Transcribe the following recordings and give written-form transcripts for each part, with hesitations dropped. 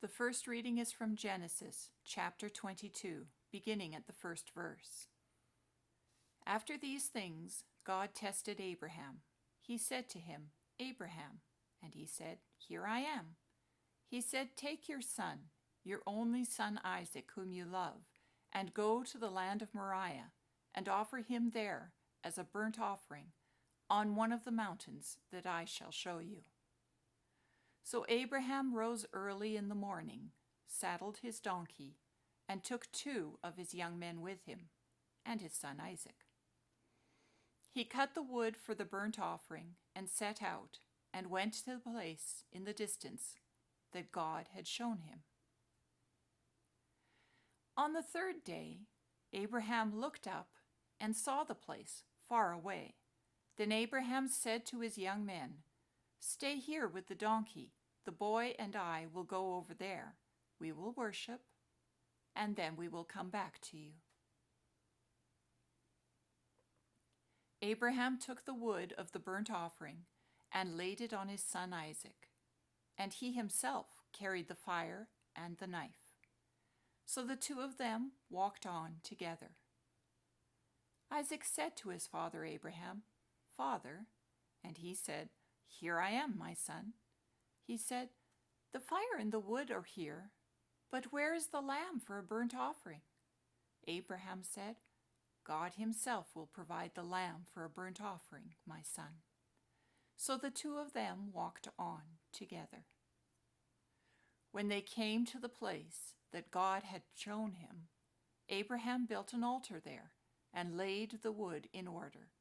The first reading is from Genesis, chapter 22, beginning at the first verse. After these things, God tested Abraham. He said to him, "Abraham," and he said, "Here I am." He said, "Take your son, your only son Isaac, whom you love, and go to the land of Moriah, and offer him there as a burnt offering on one of the mountains that I shall show you." So Abraham rose early in the morning, saddled his donkey, and took 2 of his young men with him, and his son Isaac. He cut the wood for the burnt offering and set out, and went to the place in the distance that God had shown him. On the 3rd day, Abraham looked up and saw the place far away. Then Abraham said to his young men, "Stay here with the donkey. The boy and I will go over there. We will worship, and then we will come back to you." Abraham took the wood of the burnt offering and laid it on his son Isaac, and he himself carried the fire and the knife. So the 2 of them walked on together. Isaac said to his father Abraham, "Father," and he said, "Here I am, my son." He said, "The fire and the wood are here, but where is the lamb for a burnt offering?" Abraham said, "God himself will provide the lamb for a burnt offering, my son." So the 2 of them walked on together. When they came to the place that God had shown him, Abraham built an altar there and laid the wood in order.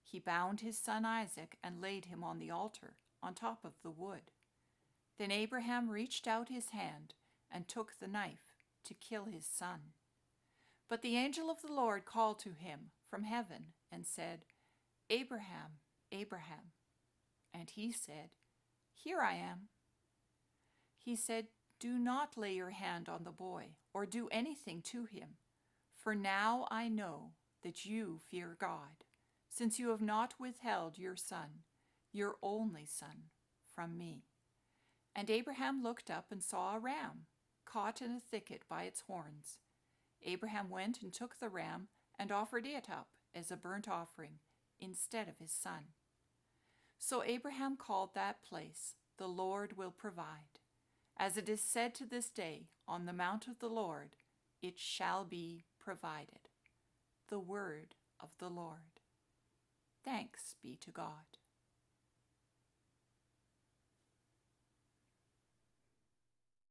He bound his son Isaac and laid him on the altar on top of the wood. Then Abraham reached out his hand and took the knife to kill his son. But the angel of the Lord called to him from heaven and said, "Abraham, Abraham." And he said, "Here I am." He said, "Do not lay your hand on the boy or do anything to him, for now I know that you fear God, since you have not withheld your son, your only son, from me." And Abraham looked up and saw a ram caught in a thicket by its horns. Abraham went and took the ram and offered it up as a burnt offering instead of his son. So Abraham called that place, "The Lord will provide." As it is said to this day, "On the mount of the Lord it shall be provided." The word of the Lord. Thanks be to God.